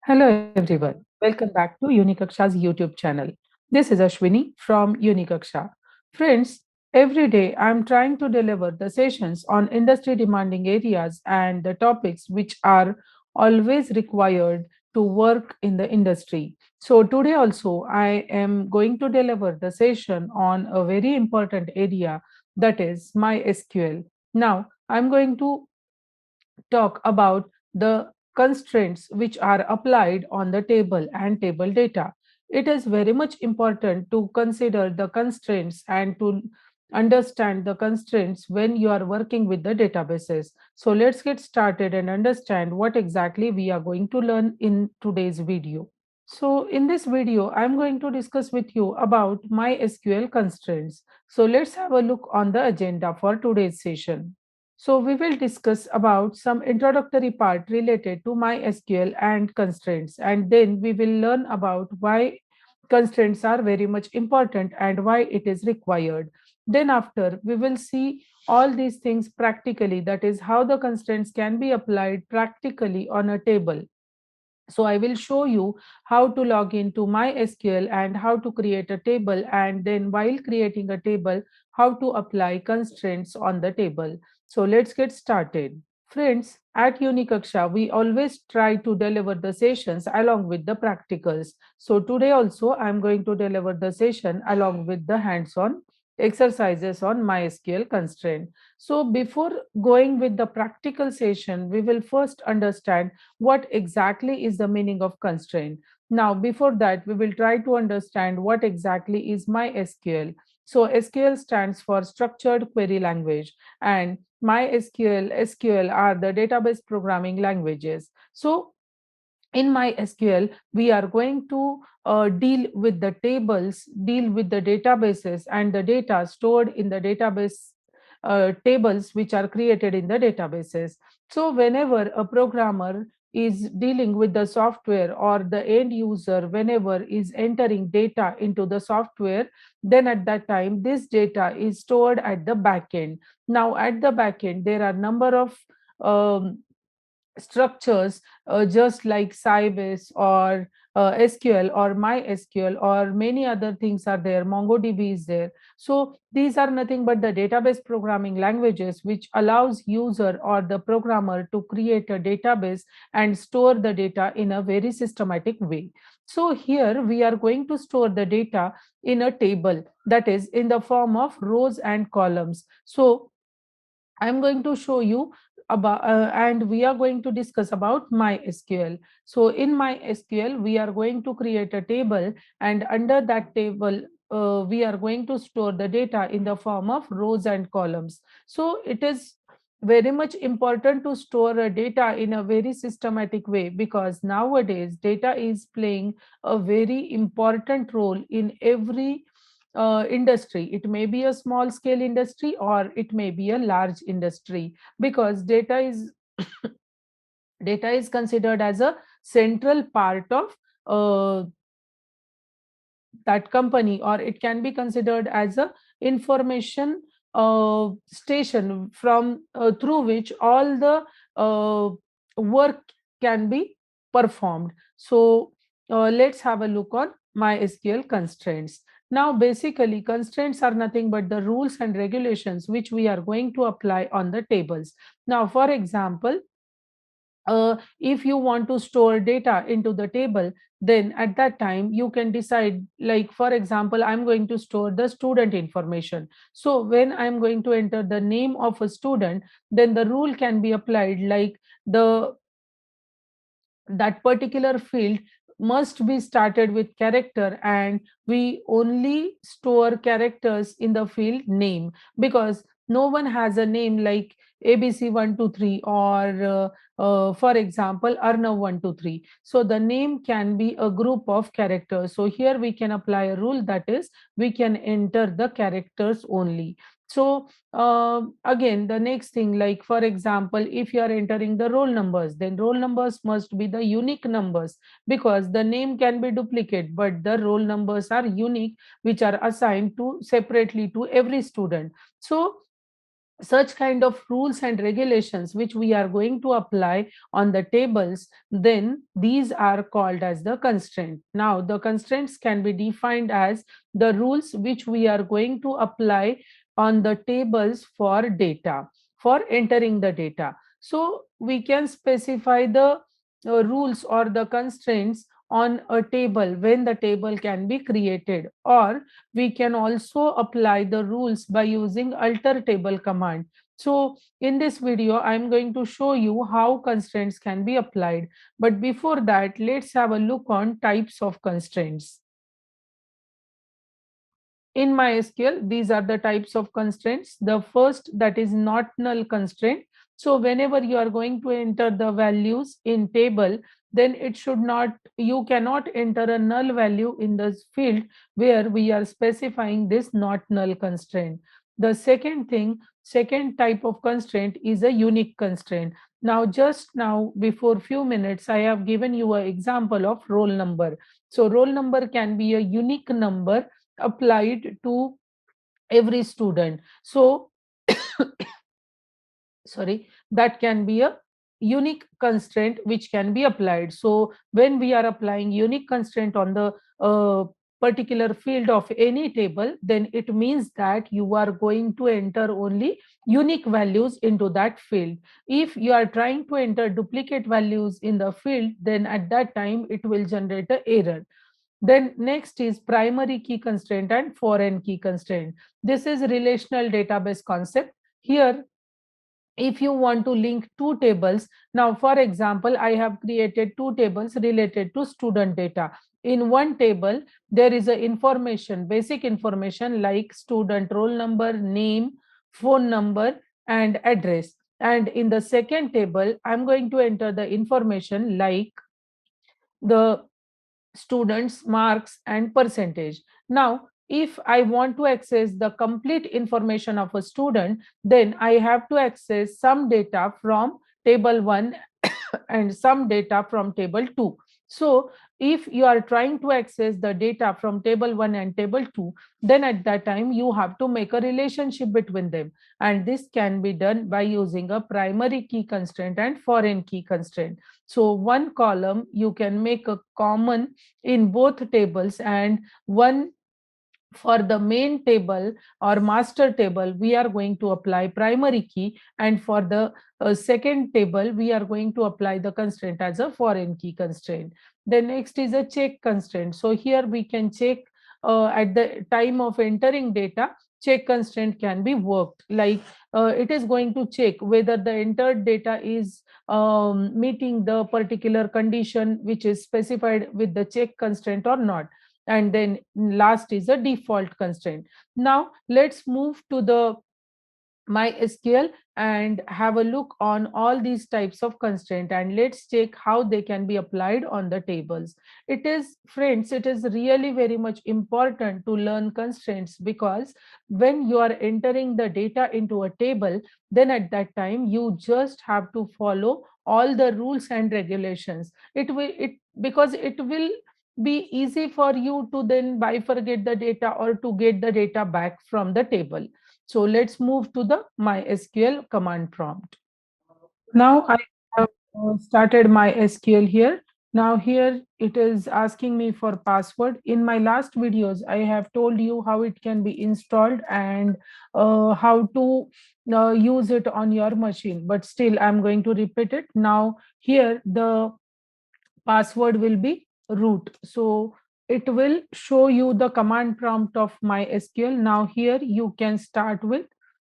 Hello everyone. Welcome back to Unikaksha's YouTube channel. This is Ashwini from Unikaksha. Friends, every day I'm trying to deliver the sessions on industry demanding areas and the topics which are always required to work in the industry. So today also I am going to deliver the session on a very important area, that is MySQL. Now I'm going to talk about the constraints which are applied on the table and table data. It is very much important to consider the constraints and to understand the constraints when you are working with the databases. So let's get started and understand what exactly we are going to learn in today's video. So in this video, I'm going to discuss with you about MySQL constraints. So let's have a look on the agenda for today's session. So we will discuss about some introductory part related to MySQL and constraints, and then we will learn about why constraints are very much important and why it is required. Then after, we will see all these things practically, that is how the constraints can be applied practically on a table. So I will show you how to log into MySQL and how to create a table, and then while creating a table, how to apply constraints on the table. So let's get started. Friends, at Unikaksha, we always try to deliver the sessions along with the practicals. So today also, I'm going to deliver the session along with the hands-on exercises on MySQL constraint. So before going with the practical session, we will first understand what exactly is the meaning of constraint. Now, before that, we will try to understand what exactly is MySQL. So SQL stands for Structured Query Language, and MySQL, SQL are the database programming languages. So in MySQL, we are going to deal with the tables, deal with the databases and the data stored in the database tables which are created in the databases. So whenever a programmer is dealing with the software or the end user, whenever is entering data into the software, then at that time this data is stored at the backend. Now at the backend, there are number of um, structures just like Sybase or SQL or MySQL or many other things are there. MongoDB is there. So these are nothing but the database programming languages which allows user or the programmer to create a database and store the data in a very systematic way. So here we are going to store the data in a table, that is in the form of rows and columns. So I'm going to show you about and we are going to discuss about MySQL. So in MySQL, we are going to create a table, and under that table, we are going to store the data in the form of rows and columns. So it is very much important to store a data in a very systematic way, because nowadays data is playing a very important role in every industry. It may be a small scale industry or it may be a large industry, because data is considered as a central part of that company, or it can be considered as a information station from through which all the work can be performed. So let's have a look on MySQL constraints. Now basically constraints are nothing but the rules and regulations which we are going to apply on the tables. Now for example, if you want to store data into the table, then at that time you can decide, like for example, I'm going to store the student information. So when I'm going to enter the name of a student, then the rule can be applied like the that particular field must be started with character, and we only store characters in the field name, because no one has a name like ABC123 or for example Arnav123. So the name can be a group of characters. So here we can apply a rule, that is we can enter the characters only. So again, the next thing, like for example, if you are entering the roll numbers, then roll numbers must be the unique numbers, because the name can be duplicate but the roll numbers are unique, which are assigned to separately to every student. So such kind of rules and regulations which we are going to apply on the tables, then these are called as the constraint. Now the constraints can be defined as the rules which we are going to apply on the tables for data, for entering the data. So we can specify the rules or the constraints on a table when the table can be created, or we can also apply the rules by using alter table command. So in this video, I'm going to show you how constraints can be applied. But before that, let's have a look on types of constraints. In MySQL, these are the types of constraints. The first, that is not null constraint. So whenever you are going to enter the values in table, then it should not, you cannot enter a null value in this field where we are specifying this not null constraint. The second thing, second type of constraint is a unique constraint. Now, just now, before few minutes, I have given you an example of roll number. So roll number can be a unique number applied to every student. So sorry, that can be a unique constraint which can be applied. So when we are applying unique constraint on the particular field of any table, then it means that you are going to enter only unique values into that field. If you are trying to enter duplicate values in the field, then at that time it will generate an error. Then next is primary key constraint and foreign key constraint. This is relational database concept. Here, if you want to link two tables, now for example, I have created two tables related to student data. In one table, there is a information, basic information like student roll number, name, phone number, and address. And in the second table, I'm going to enter the information like the students marks and percentage. Now if I want to access the complete information of a student, then I have to access some data from table 1 and some data from table 2. So if you are trying to access the data from table 1 and table 2, then at that time you have to make a relationship between them, and this can be done by using a primary key constraint and foreign key constraint. So one column you can make a common in both tables, and one for the main table or master table we are going to apply primary key, and for the second table we are going to apply the constraint as a foreign key constraint. The next is a check constraint. So here we can check at the time of entering data, check constraint can be worked like it is going to check whether the entered data is meeting the particular condition which is specified with the check constraint or not. And then last is a default constraint. Now let's move to the MySQL and have a look on all these types of constraint, and let's check how they can be applied on the tables. It is, friends, it is really very much important to learn constraints, because when you are entering the data into a table, then at that time you just have to follow all the rules and regulations. It because it will be easy for you to then bifurcate the data or to get the data back from the table. So let's move to the MySQL command prompt. Now I have started MySQL here. Now here it is asking me for password. In my last videos, I have told you how it can be installed and how to use it on your machine. But still, I'm going to repeat it. Now here the password will be root. So it will show you the command prompt of MySQL. Now here you can start with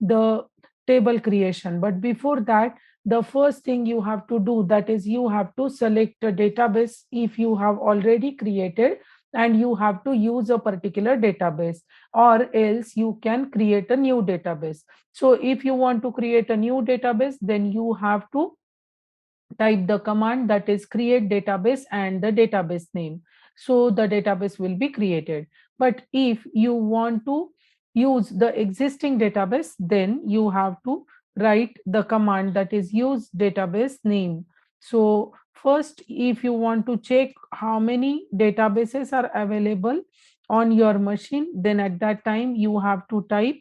the table creation. But before that, the first thing you have to do, that is you have to select a database if you have already created, and you have to use a particular database, or else you can create a new database. So if you want to create a new database, then you have to type the command, that is create database and the database name. So the database will be created. But if you want to use the existing database, then you have to write the command, that is use database name. So first, if you want to check how many databases are available on your machine, then at that time you have to type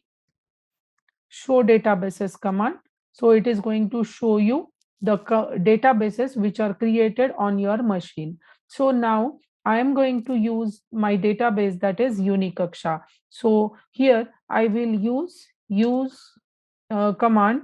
show databases command. So it is going to show you the databases which are created on your machine. So now I am going to use my database, that is Unikaksha. So here I will use command.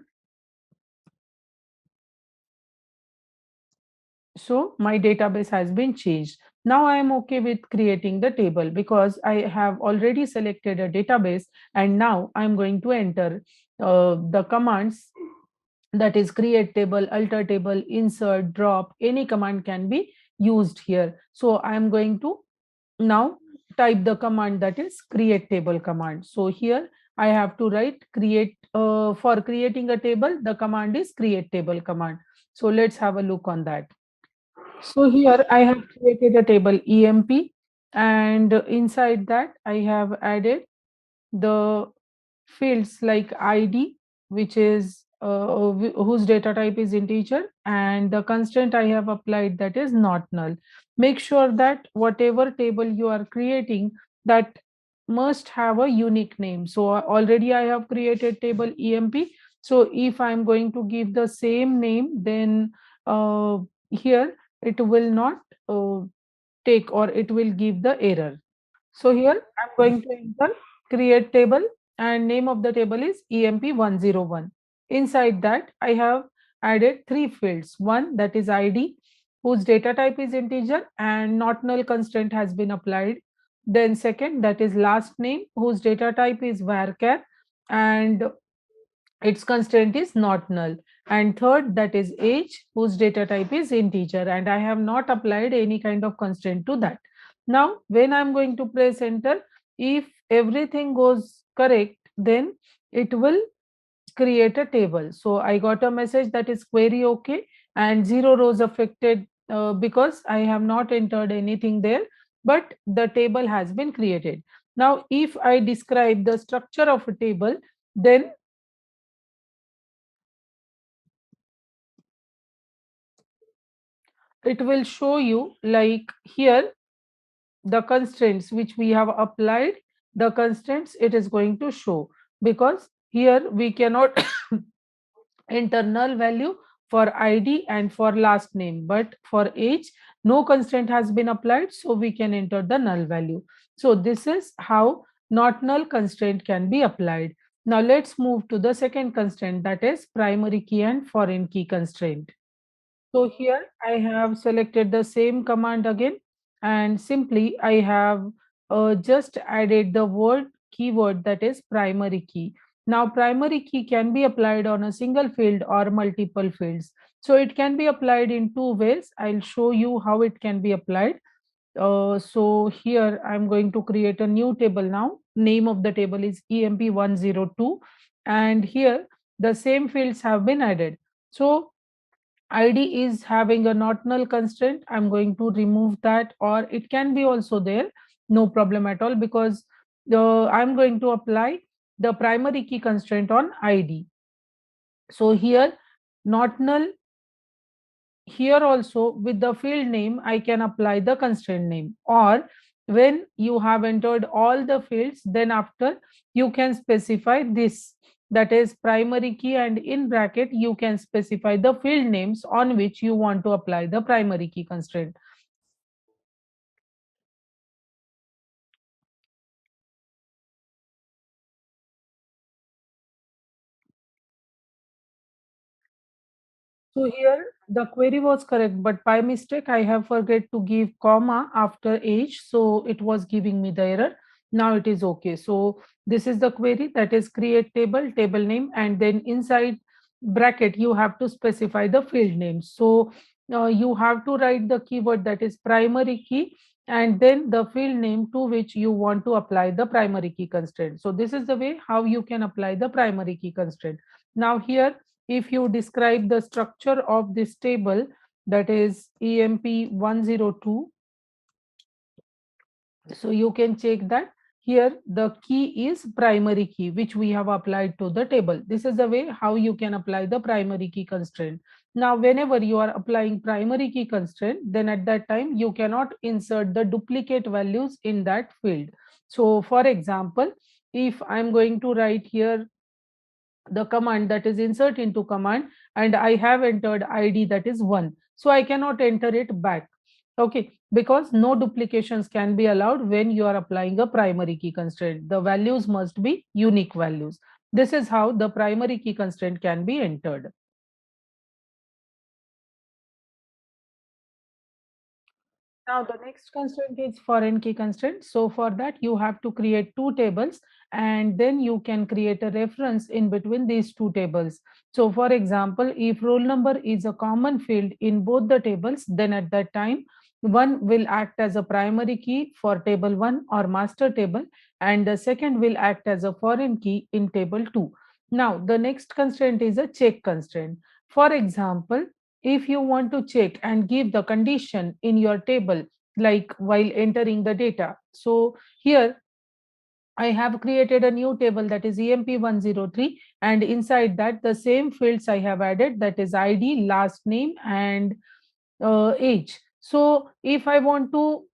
So my database has been changed. Now I am okay with creating the table because I have already selected a database, and now I'm going to enter the commands, that is create table, alter table, insert, drop. Any command can be used here. So I am going to now type the command, that is create table command. So here I have to write create, for creating a table, the command is create table command. So let's have a look on that. So here I have created a table EMP, and inside that I have added the fields like ID, which is whose data type is integer, and the constraint I have applied, that is not null. Make sure that whatever table you are creating, that must have a unique name. So already I have created table EMP. So if I'm going to give the same name, then here it will not uh, take, or it will give the error. So here I'm going to enter create table, and name of the table is EMP101. Inside that I have added three fields. One, that is ID, whose data type is integer and not null constraint has been applied. Then second, that is last name, whose data type is varchar and its constraint is not null. And third, that is age, whose data type is integer, and I have not applied any kind of constraint to that. Now when I'm going to press enter, if everything goes correct, then it will create a table. So I got a message that is query okay, and zero rows affected because I have not entered anything there, but the table has been created. Now if I describe the structure of a table, then it will show you, like here, the constraints which we have applied, the constraints it is going to show, because here we cannot enter null value for ID and for last name, but for age no constraint has been applied, so we can enter the null value. So this is how not null constraint can be applied. Now let's move to the second constraint, that is primary key and foreign key constraint. So here I have selected the same command again, and simply I have just added the keyword, that is primary key. Now primary key can be applied on a single field or multiple fields. So it can be applied in two ways. I'll show you how it can be applied. So here I'm going to create a new table now. Name of the table is EMP102, and here the same fields have been added. So ID is having a not null constraint. I'm going to remove that, or it can be also there, no problem at all, because I'm going to apply the primary key constraint on ID. So here, not null, here also with the field name, I can apply the constraint name. Or when you have entered all the fields, then after you can specify this, that is primary key, and in bracket you can specify the field names on which you want to apply the primary key constraint. So here the query was correct, but by mistake I have forget to give comma after age, so it was giving me the error. Now it is okay. So this is the query, that is create table, table name, and then inside bracket you have to specify the field name. So you have to write the keyword, that is primary key, and then the field name to which you want to apply the primary key constraint. So this is the way how you can apply the primary key constraint. Now here, if you describe the structure of this table, that is EMP102, so you can check that here the key is primary key which we have applied to the table. This is the way how you can apply the primary key constraint. Now whenever you are applying primary key constraint, then at that time you cannot insert the duplicate values in that field. So for example, if I'm going to write here the command that is insert into command, and I have entered id that is 1, so I cannot enter it back. Okay, because no duplications can be allowed when you are applying a primary key constraint. The values must be unique values. This is how the primary key constraint can be entered. Now the next constraint is foreign key constraint. So for that you have to create two tables, and then you can create a reference in between these two tables. So for example, if roll number is a common field in both the tables, then at that time one will act as a primary key for table 1 or master table, and the second will act as a foreign key in table 2. Now the next constraint is a check constraint. For example, if you want to check and give the condition in your table, like while entering the data, so here I have created a new table that is emp103, and inside that the same fields I have added, that is id, last name, and age. So if I want to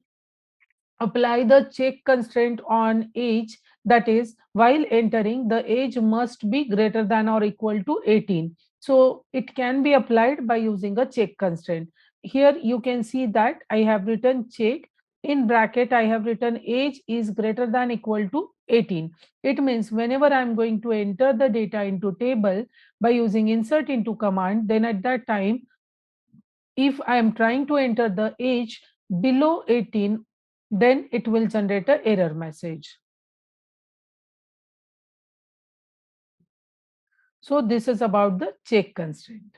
apply the check constraint on age, that is while entering the age must be greater than or equal to 18, so it can be applied by using a check constraint. Here you can see that I have written check, in bracket I have written age is greater than equal to 18. It means whenever I'm going to enter the data into table by using insert into command, then at that time if I am trying to enter the age below 18, then it will generate an error message. So this is about the check constraint.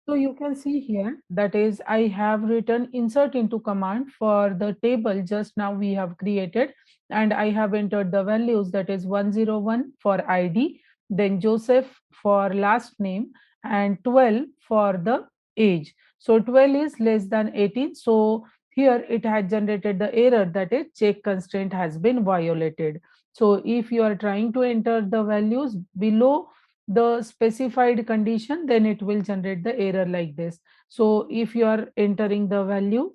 So you can see here, that is I have written insert into command for the table just now we have created, and I have entered the values, that is 101 for ID, then Joseph for last name, and 12 for the age. So 12 is less than 18. So here it had generated the error, that is check constraint has been violated. So if you are trying to enter the values below the specified condition, then it will generate the error like this. So if you are entering the value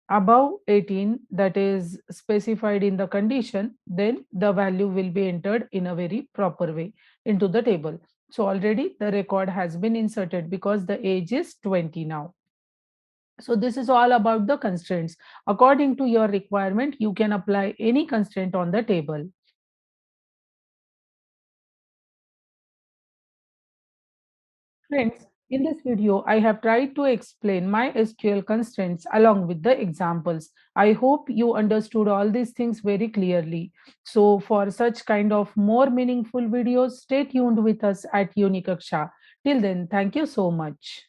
above 18 that is specified in the condition, then the value will be entered in a very proper way into the table. So already the record has been inserted because the age is 20 now. So this is all about the constraints. According to your requirement, you can apply any constraint on the table. Friends, in this video, I have tried to explain my SQL constraints along with the examples. I hope you understood all these things very clearly. So for such kind of more meaningful videos, stay tuned with us at Unikaksha. Till then, thank you so much.